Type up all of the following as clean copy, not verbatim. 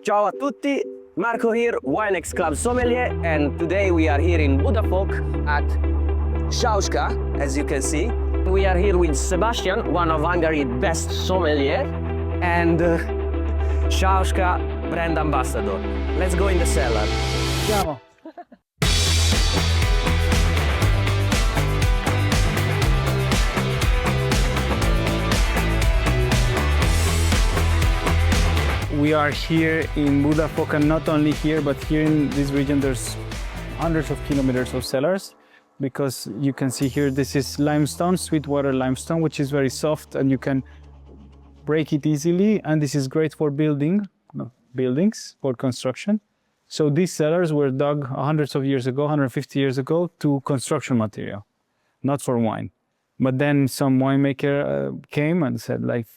Ciao a tutti, Marco here, Winex Club Sommelier, and today we are here in Budafok at Sauska, as you can see. We are here with Sebastian, one of Hungary's best sommelier, and Sauska brand ambassador. Let's go in the cellar. Andiamo. We are here in Budafok, and not only here, but here in this region there's hundreds of kilometers of cellars, because you can see here this is limestone, sweetwater limestone, which is very soft and you can break it easily, and this is great for buildings, for construction. So these cellars were dug hundreds of years ago, 150 years ago, to construction material, not for wine. But then some winemaker came and said, like,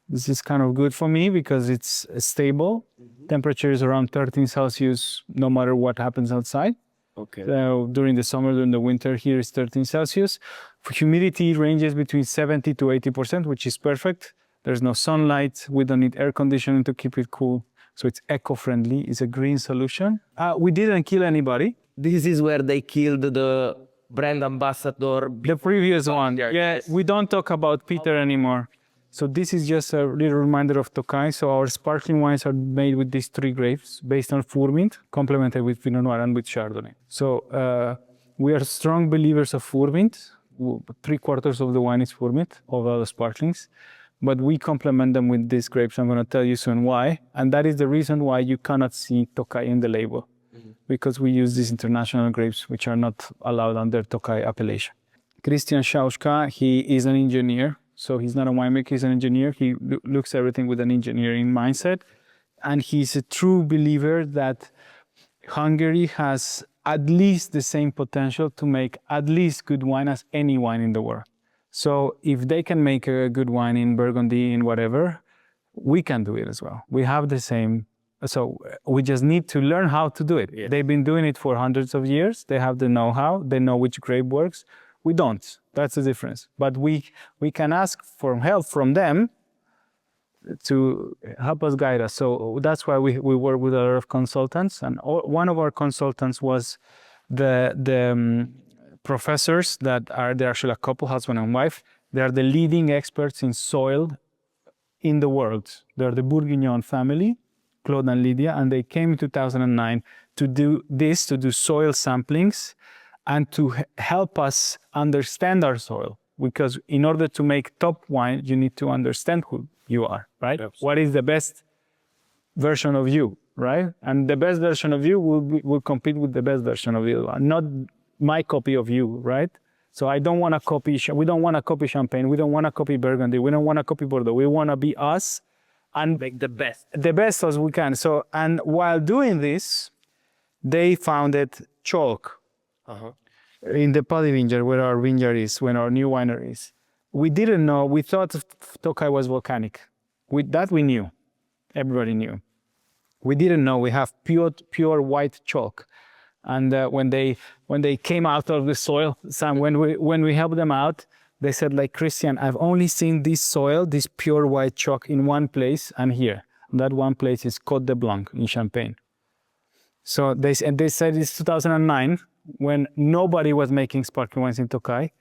this is kind of good for me because it's stable. Temperature is around 13 Celsius, no matter what happens outside. Okay. So during the summer, during the winter, here is 13 Celsius. For humidity ranges between 70 to 80%, which is perfect. There's no sunlight. We don't need air conditioning to keep it cool. So it's eco-friendly. It's a green solution. We didn't kill anybody. This is where they killed the brand ambassador. The previous one. Yeah, we don't talk about Peter anymore. So this is just a little reminder of Tokai. So our sparkling wines are made with these three grapes based on Furmint, complemented with Pinot Noir and with Chardonnay. So we are strong believers of Furmint. 3/4 of the wine is Furmint, of all the sparklings. But we complement them with these grapes. I'm going to tell you soon why. And that is the reason why you cannot see Tokai in the label. Because we use these international grapes, which are not allowed under Tokai appellation. Christian Sauska, he is an engineer. So he's not a winemaker, he's an engineer. He looks everything with an engineering mindset. And he's a true believer that Hungary has at least the same potential to make at least good wine as any wine in the world. So if they can make a good wine in Burgundy, in whatever, we can do it as well. We have the same, so we just need to learn how to do it. Yeah. They've been doing it for hundreds of years. They have the know-how, they know which grape works. We don't. That's the difference. But we can ask for help from them to help us guide us. So that's why we work with a lot of consultants. And one of our consultants was the professors that they're actually a couple, husband and wife. They are the leading experts in soil in the world. They're the Bourguignon family, Claude and Lydia, and they came in 2009 to do soil samplings and to help us understand our soil. Because in order to make top wine, you need to understand who you are, right? Absolutely. What is the best version of you, right? And the best version of you will compete with the best version of you, not my copy of you, right? So I don't want to copy, we don't want to copy Champagne, we don't want to copy Burgundy, we don't want to copy Bordeaux, we want to be us and make the best. The best as we can. So, and while doing this, they founded chalk. In the Paddy vineyard, where our vineyard is, when our new winery is. We didn't know, we thought Tokai was volcanic. That we knew, everybody knew. We didn't know we have pure white chalk. And when they came out of the soil, when we helped them out, they said, like, Christian, I've only seen this soil, this pure white chalk in one place and here. And that one place is Côte de Blanc in Champagne. So they said it's 2009, when nobody was making sparkling wines in Tokai.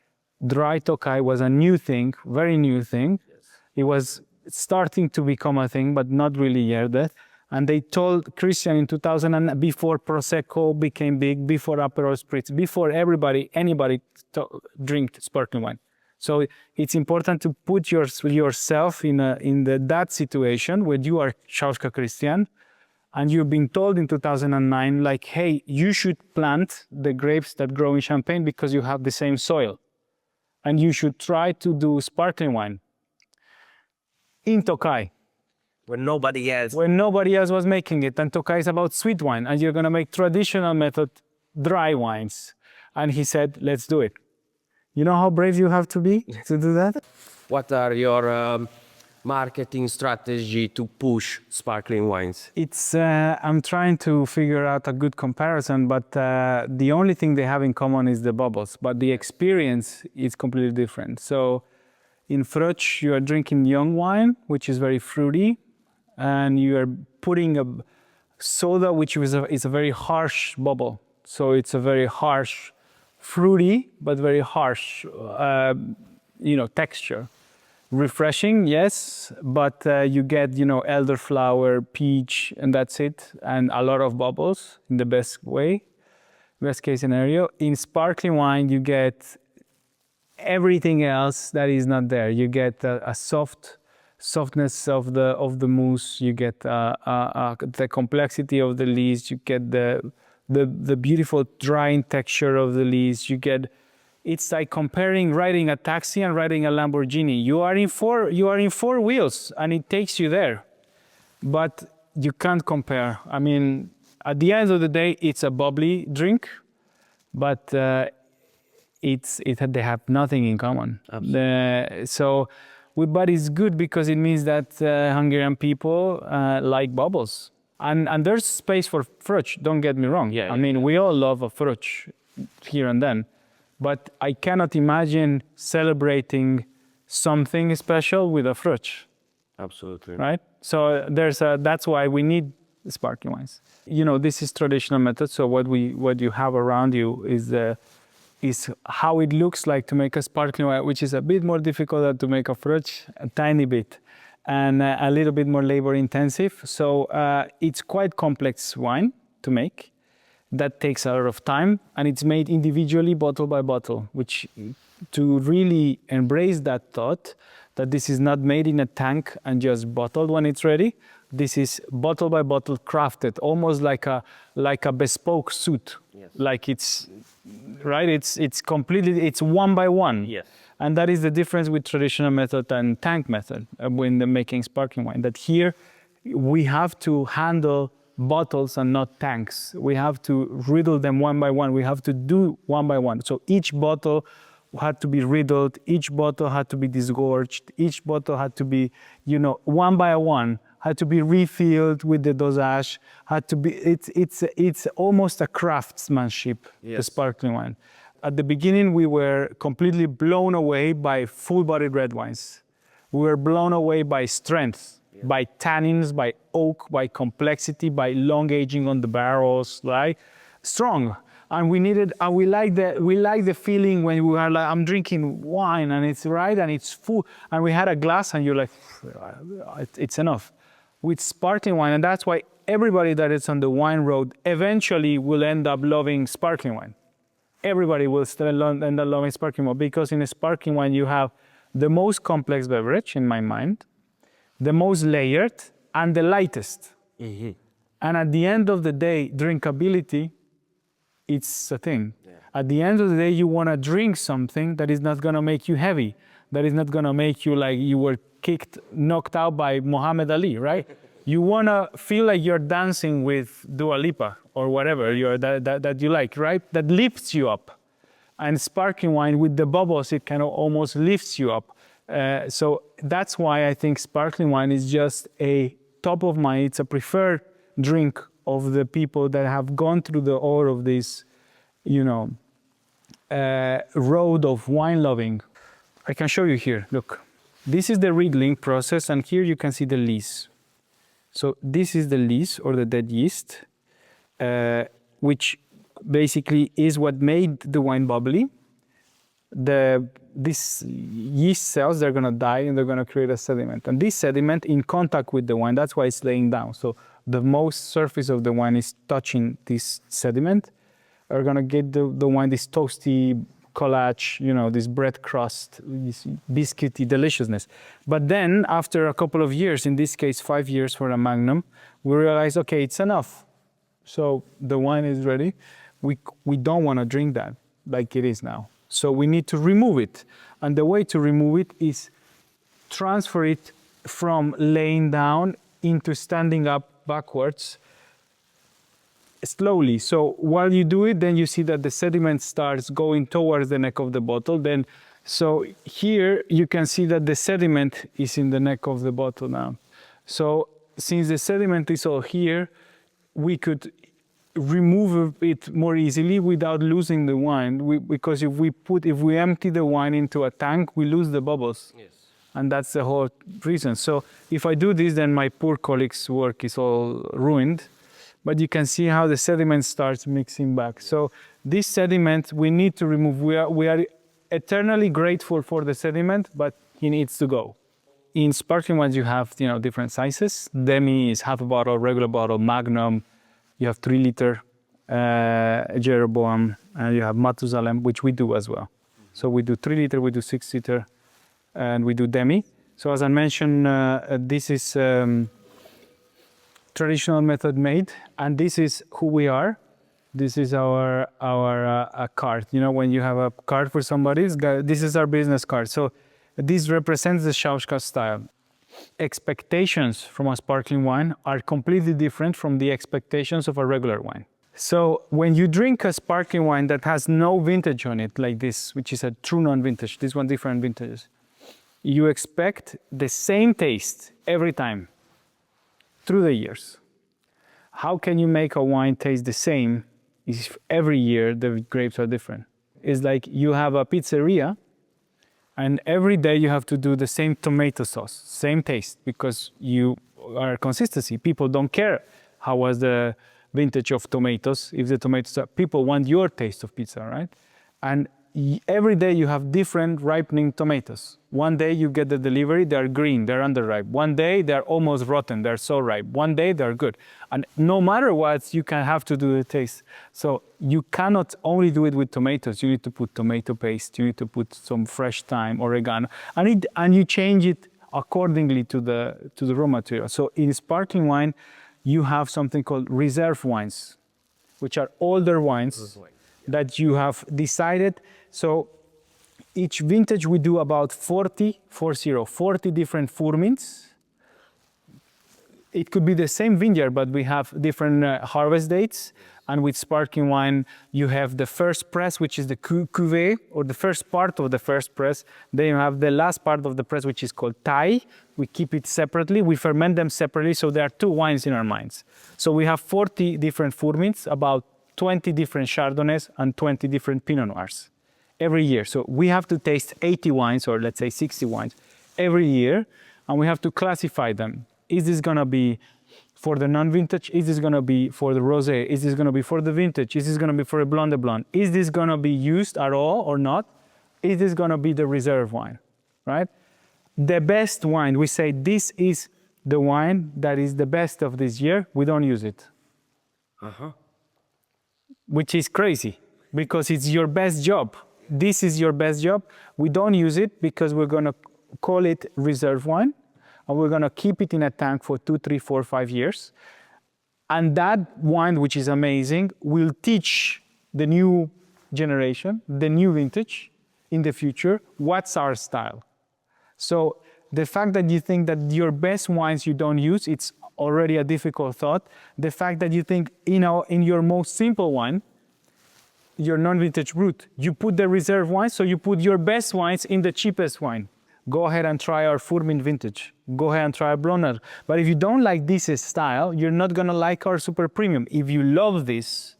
Dry Tokai was a new thing, very new thing. Yes. It was starting to become a thing, but not really yet. And they told Christian in 2000, before Prosecco became big, before Aperol Spritz, before anybody drink sparkling wine. So it's important to put yourself in that situation where you are Sauska Christian, and you've been told in 2009, like, hey, you should plant the grapes that grow in Champagne because you have the same soil. And you should try to do sparkling wine in Tokai. When nobody else. When nobody else was making it. And Tokai is about sweet wine. And you're going to make traditional method dry wines. And he said, let's do it. You know how brave you have to be to do that? What are your marketing strategy to push sparkling wines? It's I'm trying to figure out a good comparison, but the only thing they have in common is the bubbles, but the experience is completely different. So in Fröcz, you are drinking young wine, which is very fruity, and you are putting soda, which is a very harsh bubble. So it's a very harsh, fruity, but very harsh, texture. Refreshing, yes, but you get, elderflower, peach, and that's it. And a lot of bubbles in the best way, best case scenario. In sparkling wine, you get everything else that is not there. You get a softness of the mousse. You get the complexity of the lees. You get the beautiful drying texture of the lees. You get. It's like riding a taxi and riding a Lamborghini. You are in four wheels, and it takes you there, but you can't compare. I mean, at the end of the day, it's a bubbly drink, but they have nothing in common. But it's good because it means that Hungarian people like bubbles, and there's space for fruit. Don't get me wrong. I mean, we all love a fruit here and then. But I cannot imagine celebrating something special with a fruit. Absolutely. Right? So that's why we need sparkling wines. This is traditional method. So what you have around you is how it looks like to make a sparkling wine, which is a bit more difficult than to make a fruit, a tiny bit, and a little bit more labor intensive. So it's quite complex wine to make. That takes a lot of time, and it's made individually, bottle by bottle, which to really embrace that thought that this is not made in a tank and just bottled when it's ready. This is bottle by bottle crafted, almost like a bespoke suit. Yes. Like it's right. It's completely. It's one by one. Yes. And that is the difference with traditional method and tank method when they're making sparkling wine. That here we have to handle bottles and not tanks. We have to riddle them one by one. We have to do one by one. So each bottle had to be riddled. Each bottle had to be disgorged. Each bottle had to be, one by one, had to be refilled with the dosage. Had to be. It's almost a craftsmanship. Yes. The sparkling wine. At the beginning, we were completely blown away by full-bodied red wines. We were blown away by strength. By tannins, by oak, by complexity, by long aging on the barrels, right? Strong. And we like the feeling when we are like, I'm drinking wine and it's right and it's full. And we had a glass and you're like, it's enough. With sparkling wine, and that's why everybody that is on the wine road eventually will end up loving sparkling wine. Everybody will still end up loving sparkling wine because in a sparkling wine you have the most complex beverage in my mind, the most layered, and the lightest. Mm-hmm. And at the end of the day, drinkability, it's a thing. Yeah. At the end of the day, you want to drink something that is not going to make you heavy, that is not going to make you like you were knocked out by Muhammad Ali, right? You want to feel like you're dancing with Dua Lipa or whatever that you like, right? That lifts you up. And sparkling wine with the bubbles, it kind of almost lifts you up. So that's why I think sparkling wine is just a top of mind. It's a preferred drink of the people that have gone through all of this, road of wine loving. I can show you here. Look, this is the riddling process, and here you can see the lees. So this is the lees or the dead yeast, which basically is what made the wine bubbly. These yeast cells, they're going to die and they're going to create a sediment. And this sediment in contact with the wine, that's why it's laying down. So the most surface of the wine is touching this sediment. Are going to get the wine, this toasty collage, this bread crust, this biscuity deliciousness. But then after a couple of years, in this case 5 years for a Magnum, we realize, okay, it's enough. So the wine is ready. We don't want to drink that like it is now. So we need to remove it. And the way to remove it is transfer it from laying down into standing up backwards slowly. So while you do it, then you see that the sediment starts going towards the neck of the bottle. So here you can see that the sediment is in the neck of the bottle now. So since the sediment is all here, we could remove it more easily without losing the wine. Because if we empty the wine into a tank, we lose the bubbles. Yes. And that's the whole reason. So if I do this, then my poor colleague's work is all ruined. but you can see how the sediment starts mixing back. So this sediment we need to remove. We are eternally grateful for the sediment, but it needs to go. In sparkling wines, you have different sizes. Demi is half a bottle, regular bottle, Magnum. You have 3 liter, Jeroboam, and you have Matusalem, which we do as well. So we do 3 liter, we do 6 liter, and we do Demi. So as I mentioned, this is traditional method made, and this is who we are. This is our card. When you have a card for somebody, this is our business card. So this represents the Sauska style. Expectations from a sparkling wine are completely different from the expectations of a regular wine. So when you drink a sparkling wine that has no vintage on it, like this, which is a true non-vintage, this one different vintages, you expect the same taste every time through the years. How can you make a wine taste the same if every year the grapes are different? It's like you have a pizzeria and every day you have to do the same tomato sauce, same taste, because you are consistency. People don't care how was the vintage of tomatoes. If the tomatoes are, people want your taste of pizza, right? And every day you have different ripening tomatoes. One day you get the delivery, they're green, they're underripe. One day they're almost rotten, they're so ripe. One day they're good. And no matter what, you can have to do the taste. So you cannot only do it with tomatoes. You need to put tomato paste, you need to put some fresh thyme, oregano, and you change it accordingly to the raw material. So in sparkling wine, you have something called reserve wines, which are older wines that you have decided. So each vintage we do about 40 different furments. It could be the same vineyard, but we have different harvest dates. And with sparkling wine, you have the first press, which is the cuvée, or the first part of the first press. Then you have the last part of the press, which is called taille. We keep it separately. We ferment them separately, so there are 2 wines in our minds. So we have 40 different furments, about 20 different Chardonnays, and 20 different Pinot Noirs every year. So we have to taste 80 wines, or let's say 60 wines, every year, and we have to classify them. Is this gonna be for the non-vintage? Is this gonna be for the rosé? Is this gonna be for the vintage? Is this gonna be for a blonde de blanc? Is this gonna be used at all or not? Is this gonna be the reserve wine, right? The best wine, we say this is the wine that is the best of this year, we don't use it. Which is crazy, because it's your best job. This is your best job. We don't use it because we're gonna call it reserve wine, and we're gonna keep it in a tank for 2, 3, 4, 5 years. And that wine, which is amazing, will teach the new generation, the new vintage in the future, what's our style. So the fact that you think that your best wines you don't use, it's already a difficult thought. The fact that you think, in your most simple wine, your non-vintage route, you put the reserve wine, so you put your best wines in the cheapest wine. Go ahead and try our Furmin vintage. Go ahead and try a Blonner. But if you don't like this style, you're not gonna like our super premium. If you love this,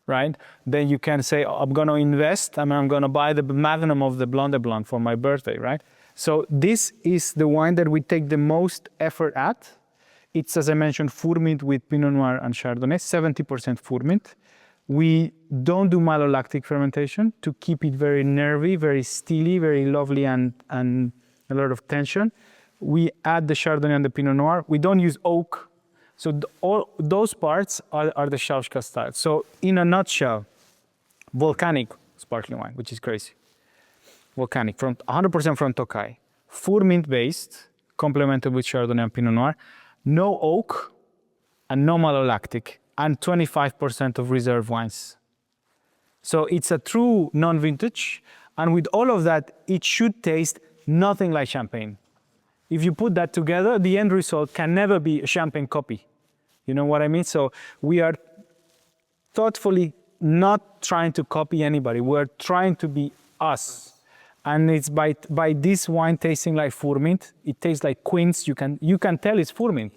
right, then you can say, oh, I'm gonna invest, and I'm gonna buy the Magnum of the Blonde Blanc for my birthday, right? So this is the wine that we take the most effort at. It's, as I mentioned, Furmint with Pinot Noir and Chardonnay, 70% Furmint. We don't do malolactic fermentation to keep it very nervy, very steely, very lovely, and a lot of tension. We add the Chardonnay and the Pinot Noir. We don't use oak. So all those parts are the Sauska style. So in a nutshell, volcanic sparkling wine, which is crazy. Volcanic, from 100% from Tokai. Furmint based, complemented with Chardonnay and Pinot Noir. No oak and no malolactic, and 25% of reserve wines. So it's a true non-vintage, and with all of that, it should taste nothing like champagne. If you put that together, the end result can never be a champagne copy. You know what I mean? So we are thoughtfully not trying to copy anybody. We're trying to be us. And it's by this wine tasting like Furmint. It tastes like quince. You can tell it's Furmint.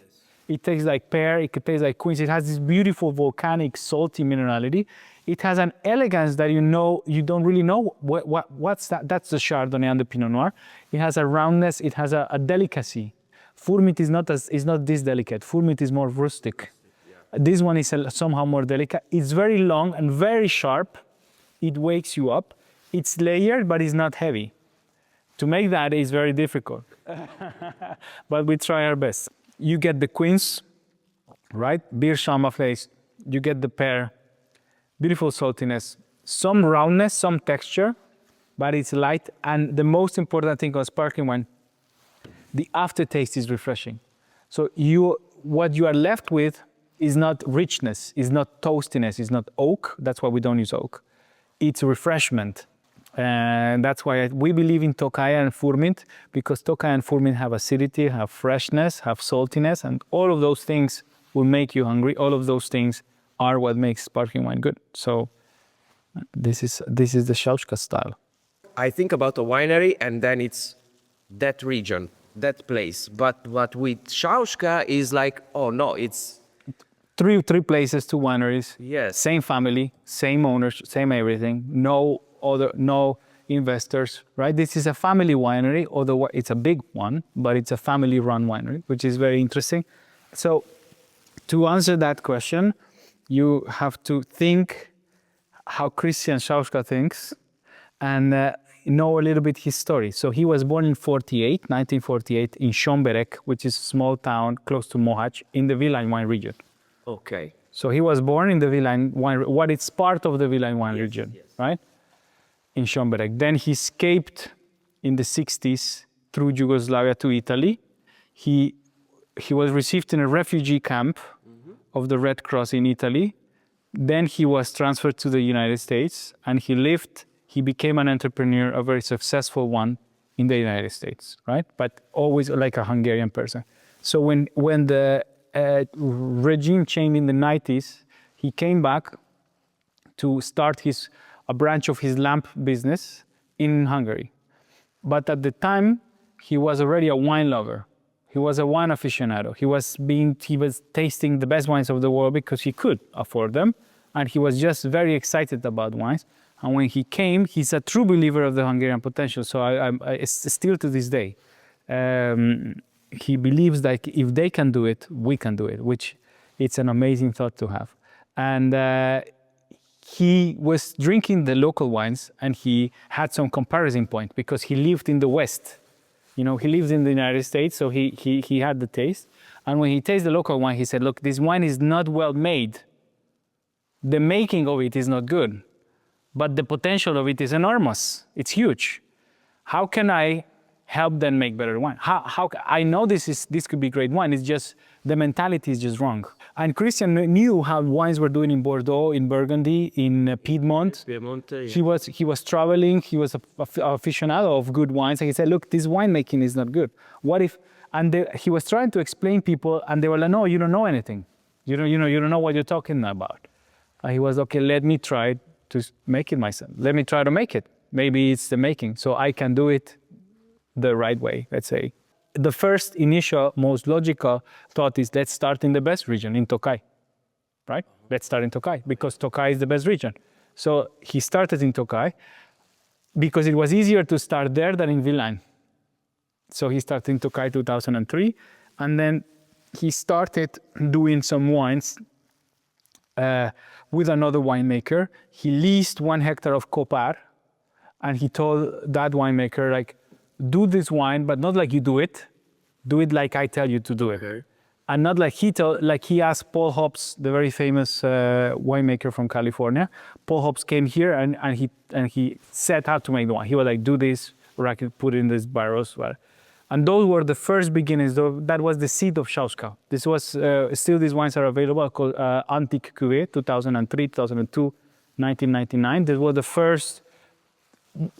It tastes like pear, it tastes like quince. It has this beautiful volcanic, salty minerality. It has an elegance that you don't really know what's that. That's the Chardonnay and the Pinot Noir. It has a roundness, it has a delicacy. Furmint is not this delicate. Furmint is more rustic. This one is somehow more delicate. It's very long and very sharp. It wakes you up. It's layered, but it's not heavy. To make that is very difficult, but we try our best. You get the quince, right? Beer Schamafleis. You get the pear, beautiful saltiness, some roundness, some texture, but it's light. And the most important thing on sparkling wine, the aftertaste is refreshing. So what you are left with is not richness, is not toastiness, is not oak. That's why we don't use oak. It's refreshment. And that's why we believe in Tokaja and Furmint, because Tokaja and Furmint have acidity, have freshness, have saltiness, and all of those things will make you hungry. All of those things are what makes sparkling wine good. So this is the Sauska style. I think about a winery and then it's that region, that place. But with Sauska is like, oh no, it's three places, two wineries. Yes. Same family, same owners, same everything. No investors, right? This is a family winery, although it's a big one, but it's a family-run winery, which is very interesting. So to answer that question, you have to think how Christian Sauska thinks and know a little bit his story. So he was born in 1948, in Schomberek, which is a small town close to Mohacs in the Vilain wine region. okay. So he was born in the Vilain wine, what is part of the Vilain wine region, right? In Schomberek. Then he escaped in the 60s through Yugoslavia to Italy. He was received in a refugee camp of the Red Cross in Italy. Then he was transferred to the United States and he became an entrepreneur, a very successful one in the United States, right? But always like a Hungarian person. So when the regime changed in the 90s, he came back to start a branch of his lamp business in Hungary. But at the time, he was already a wine lover. He was a wine aficionado. He was tasting the best wines of the world because he could afford them. And he was just very excited about wines. And when he came, he's a true believer of the Hungarian potential. So I still to this day, he believes that if they can do it, we can do it, which it's an amazing thought to have. And he was drinking the local wines and he had some comparison point because he lived in the West. You know, he lived in the United States, so he had the taste. And when he tasted the local wine, he said, look, this wine is not well made. The making of it is not good, but the potential of it is enormous. It's huge. How can I help them make better wine? How I know this could be great wine. It's just the mentality is just wrong. And Christian knew how wines were doing in Bordeaux, in Burgundy, in Piedmont. Yeah. He was traveling. He was an aficionado of good wines. And he said, "Look, this winemaking is not good. What if?" And he was trying to explain people, and they were like, "No, you don't know anything. You don't know what you're talking about." And he was okay. Let me try to make it myself. Let me try to make it. Maybe it's the making, so I can do it the right way, let's say. The first initial, most logical thought is let's start in the best region, in Tokaj, right? Let's start in Tokaj, because Tokaj is the best region. So he started in Tokaj because it was easier to start there than in Vilain. So he started in Tokaj 2003, and then he started doing some wines with another winemaker. He leased 1 hectare of Copar, and he told that winemaker, like, do this wine, but not like you do it like I tell you to do it. Okay. And not like he asked Paul Hobbs, the very famous winemaker from California. Paul Hobbs came here and he said how to make the wine. He was like, do this, or I could put it in these barrels. And those were the first beginnings. That was the seed of Sauska. This was, still these wines are available, called Antique Cuvée, 2003, 2002, 1999. These were the first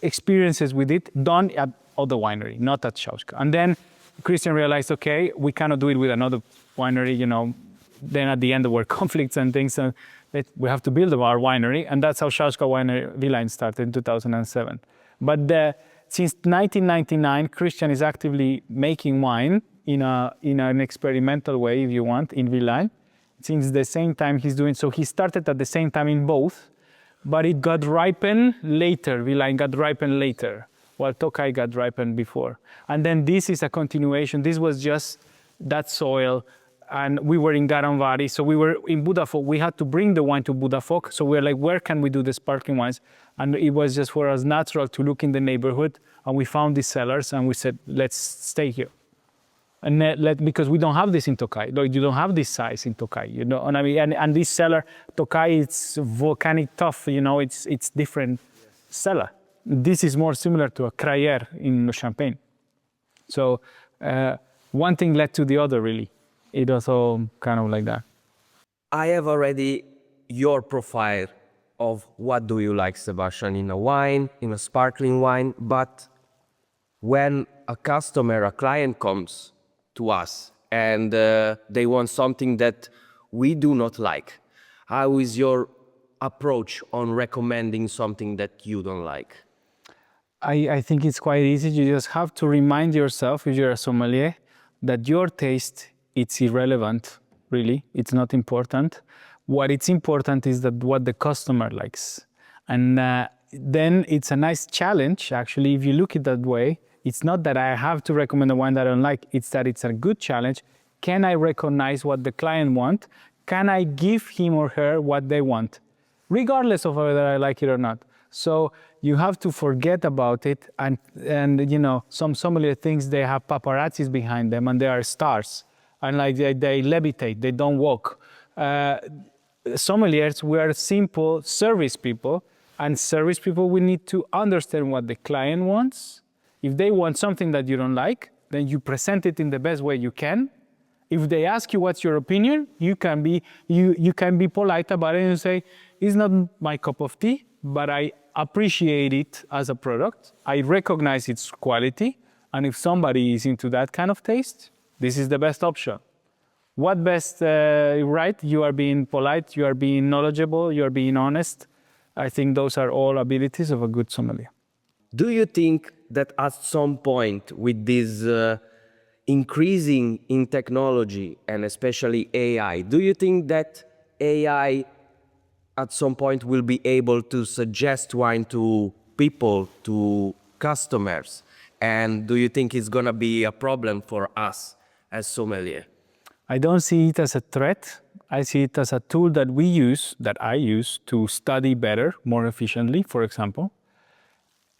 experiences with it done at other winery, not at Sauska. And then Christian realized, okay, we cannot do it with another winery, Then at the end there were conflicts and things, and we have to build our winery, and that's how Sauska Winery Vilain started in 2007. But since 1999, Christian is actively making wine in an experimental way, if you want, in Vilain. Since the same time he's doing, so he started at the same time in both, but it got ripened later. Vilain got ripened later, while Tokaj got ripened before. And then this is a continuation. This was just that soil and we were in Garamvari, so we were in Budafok. We had to bring the wine to Budafok, so we were like, where can we do the sparkling wines? And it was just for us natural to look in the neighborhood, and we found these cellars, and we said, let's stay here. And because we don't have this in Tokai, like you don't have this size in Tokai, you know. And I mean, and this cellar, Tokai, it's volcanic tough, you know. It's different cellar. This is more similar to a Crayer in Champagne. So one thing led to the other, really. It was all kind of like that. I have already your profile of what do you like, Sebastian, in a wine, in a sparkling wine. But when a customer, a client comes to us and they want something that we do not like, how is your approach on recommending something that you don't like? I think it's quite easy. You just have to remind yourself, if you're a sommelier, that your taste, it's irrelevant, really. It's not important. What it's important is that what the customer likes. And then it's a nice challenge, actually, if you look at it that way. It's not that I have to recommend a wine that I don't like, it's that it's a good challenge. Can I recognize what the client wants? Can I give him or her what they want? Regardless of whether I like it or not. So you have to forget about it, and you know, some sommelier thinks they have paparazzis behind them and they are stars, and like they levitate, they don't walk. Sommeliers, we are simple service people, and service people, we need to understand what the client wants. If they want something that you don't like, then you present it in the best way you can. If they ask you what's your opinion, you can be polite about it and say, it's not my cup of tea, but I appreciate it as a product. I recognize its quality. And if somebody is into that kind of taste, this is the best option. What best, right? You are being polite, you are being knowledgeable, you are being honest. I think those are all abilities of a good sommelier. Do you think that at some point with this increasing in technology and especially AI, do you think that AI at some point will be able to suggest wine to people, to customers? And do you think it's gonna be a problem for us as sommelier? I don't see it as a threat. I see it as a tool that we use, that I use to study better, more efficiently, for example.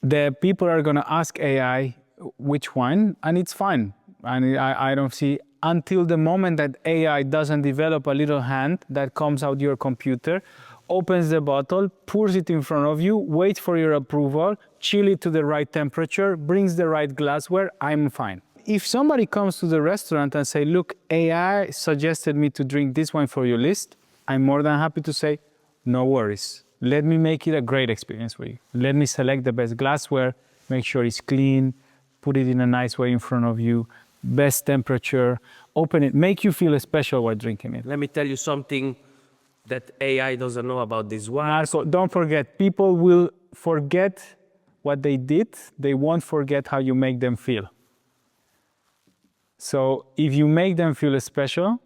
The people are gonna ask AI which wine, and it's fine. And I don't see, until the moment that AI doesn't develop a little hand that comes out your computer, opens the bottle, pours it in front of you, waits for your approval, chill it to the right temperature, brings the right glassware, I'm fine. If somebody comes to the restaurant and say, look, AI suggested me to drink this wine for your list, I'm more than happy to say, no worries. Let me make it a great experience for you. Let me select the best glassware, make sure it's clean, put it in a nice way in front of you, best temperature, open it, make you feel special while drinking it. Let me tell you something that AI doesn't know about this wine. Marco, don't forget, people will forget what they did, they won't forget how you make them feel. So if you make them feel special,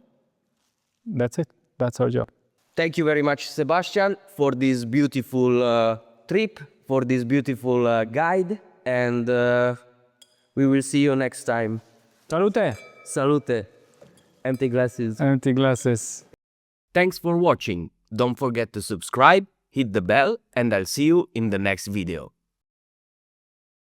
that's it, that's our job. Thank you very much, Sebastian, for this beautiful trip, for this beautiful guide, and we will see you next time. Salute! Salute! Empty glasses. Empty glasses. Thanks for watching. Don't forget to subscribe, hit the bell, and I'll see you in the next video.